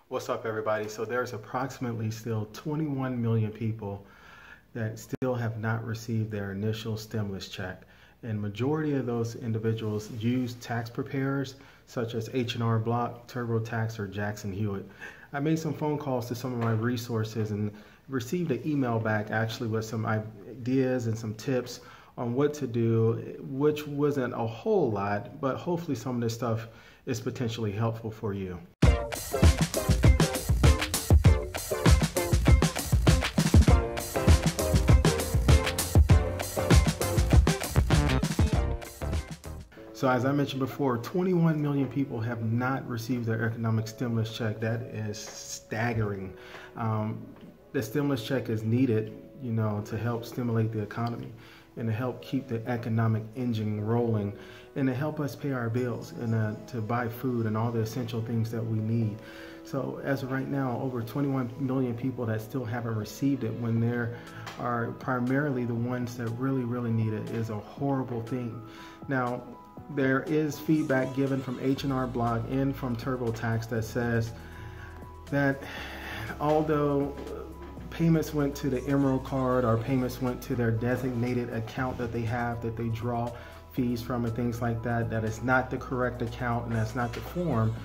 What's up, everybody? So there's approximately still 21 million people that still have not received their initial stimulus check. And majority of those individuals use tax preparers such as H&R Block, TurboTax, or Jackson Hewitt. I made some phone calls to some of my resources and received an email back actually with some ideas and some tips on what to do, which wasn't a whole lot, but hopefully some of this stuff is potentially helpful for you. So as I mentioned before, 21 million people have not received their economic stimulus check. That is staggering. The stimulus check is needed, to help stimulate the economy and to help keep the economic engine rolling and to help us pay our bills and to buy food and all the essential things that we need. So as of right now, over 21 million people that still haven't received it when there are primarily the ones that really need it is a horrible thing. Now, there is feedback given from H&R Block and from TurboTax that says that although payments went to the Emerald card or payments went to their designated account that they have, that they draw fees from and things like that, that is not the correct account and that's not the form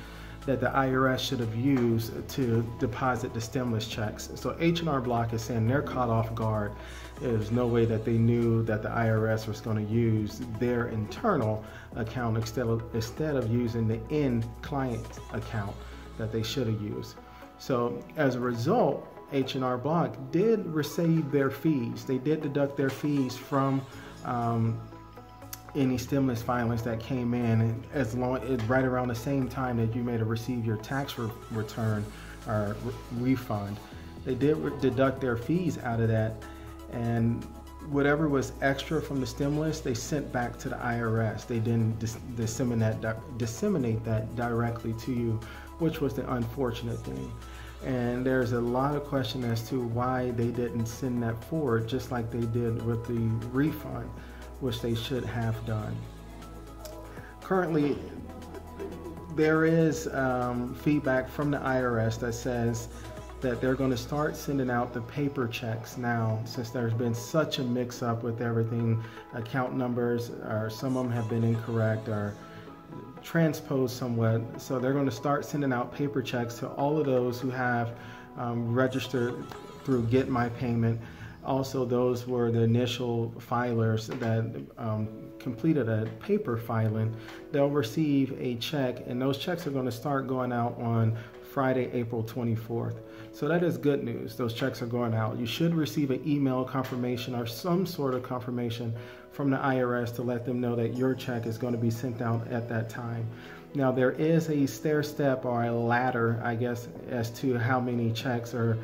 that the IRS should have used to deposit the stimulus checks. So H&R Block is saying they're caught off guard. There's no way that they knew that the IRS was going to use their internal account instead of using the end client account that they should have used. So as a result, H&R Block did receive their fees. They did deduct their fees from any stimulus filings that came in, as long as right around the same time that you may have received your tax return or refund. They did deduct their fees out of that, and whatever was extra from the stimulus, they sent back to the IRS. They didn't disseminate that directly to you, which was the unfortunate thing. And there's a lot of question as to why they didn't send that forward, just like they did with the refund, which they should have done. Currently, there is feedback from the IRS that says that they're going to start sending out the paper checks now, since there's been such a mix-up with everything. Account numbers, or some of them have been incorrect or transposed somewhat. So they're going to start sending out paper checks to all of those who have registered through Get My Payment. Also, those were the initial filers that completed a paper filing. They'll receive a check, and those checks are going to start going out on Friday, April 24th. So that is good news. Those checks are going out. You should receive an email confirmation or some sort of confirmation from the IRS to let them know that your check is going to be sent out at that time. Now, there is a stair step or a ladder, I guess, as to how many checks or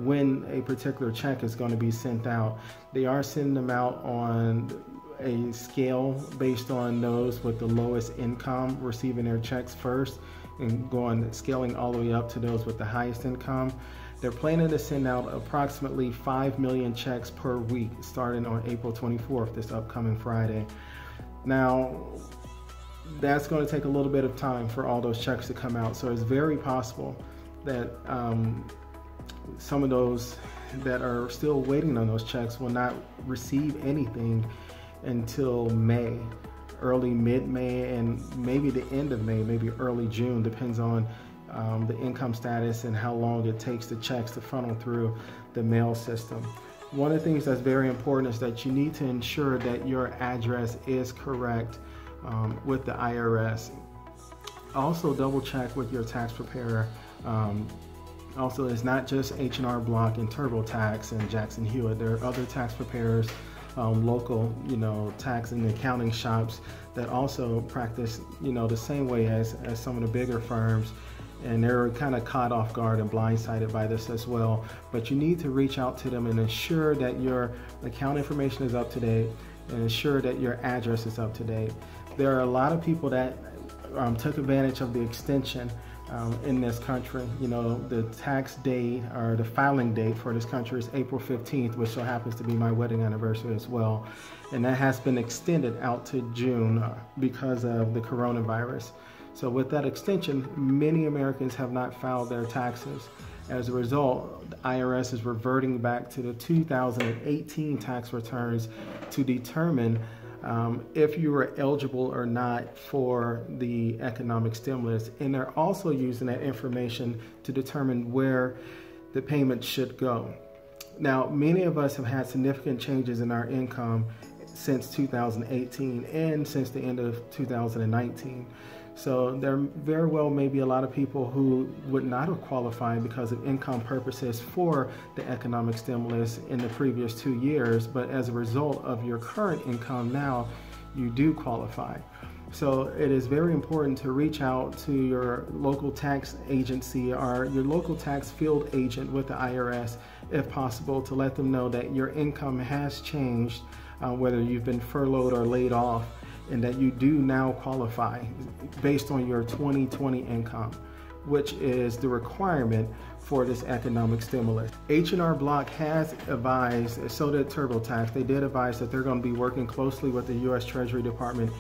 when a particular check is going to be sent out. They are sending them out on a scale based on those with the lowest income receiving their checks first, and scaling all the way up to those with the highest income. They're planning to send out approximately 5 million checks per week starting on April 24th, this upcoming Friday. Now, that's going to take a little bit of time for all those checks to come out, so it's very possible that some of those that are still waiting on those checks will not receive anything until May, early mid-May, and maybe the end of May, maybe early June, depends on the income status and how long it takes the checks to funnel through the mail system. One of the things that's very important is that you need to ensure that your address is correct with the IRS. Also, double check with your tax preparer. Also, it's not just H&R Block and TurboTax and Jackson Hewitt. There are other tax preparers, local, tax and accounting shops that also practice, the same way as some of the bigger firms. And they're kind of caught off guard and blindsided by this as well. But you need to reach out to them and ensure that your account information is up to date and ensure that your address is up to date. There are a lot of people that took advantage of the extension in this country. The tax date or the filing date for this country is April 15th, which so happens to be my wedding anniversary as well. And that has been extended out to June because of the coronavirus. So with that extension, many Americans have not filed their taxes. As a result, the IRS is reverting back to the 2018 tax returns to determine if you were eligible or not for the economic stimulus. And they're also using that information to determine where the payment should go. Now, many of us have had significant changes in our income since 2018 and since the end of 2019. So there very well may be a lot of people who would not have qualified because of income purposes for the economic stimulus in the previous 2 years, but as a result of your current income now, you do qualify. So it is very important to reach out to your local tax agency or your local tax field agent with the IRS, if possible, to let them know that your income has changed, whether you've been furloughed or laid off, and that you do now qualify based on your 2020 income, which is the requirement for this economic stimulus. H&R Block has advised, so did TurboTax, they did advise that they're going to be working closely with the U.S. Treasury Department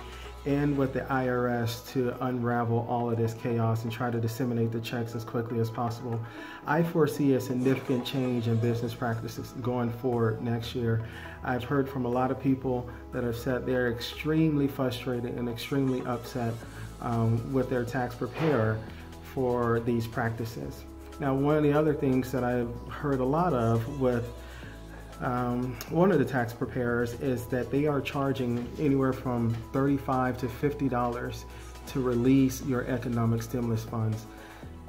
and with the IRS to unravel all of this chaos and try to disseminate the checks as quickly as possible. I foresee a significant change in business practices going forward next year. I've heard from a lot of people that have said they're extremely frustrated and extremely upset with their tax preparer for these practices. Now, one of the other things that I've heard a lot of with one of the tax preparers is that they are charging anywhere from $35 to $50 to release your economic stimulus funds.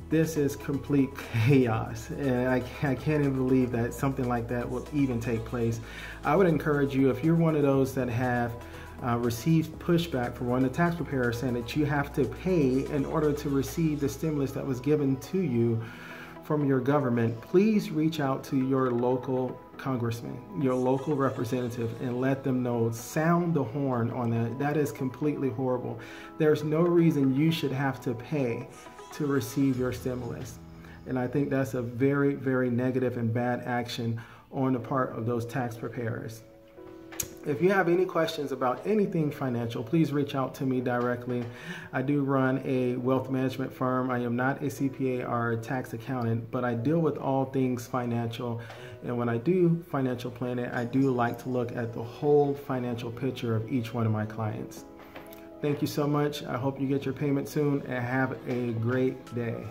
This is complete chaos, and I can't even believe that something like that will even take place. I would encourage you, if you're one of those that have received pushback from one of the tax preparers saying that you have to pay in order to receive the stimulus that was given to you from your government, please reach out to your local congressman, your local representative, and let them know, sound the horn on that. That is completely horrible. There's no reason you should have to pay to receive your stimulus. And I think that's a very, very negative and bad action on the part of those tax preparers. If you have any questions about anything financial, please reach out to me directly. I do run a wealth management firm. I am not a CPA or a tax accountant, but I deal with all things financial. And when I do financial planning, I do like to look at the whole financial picture of each one of my clients. Thank you so much. I hope you get your payment soon and have a great day.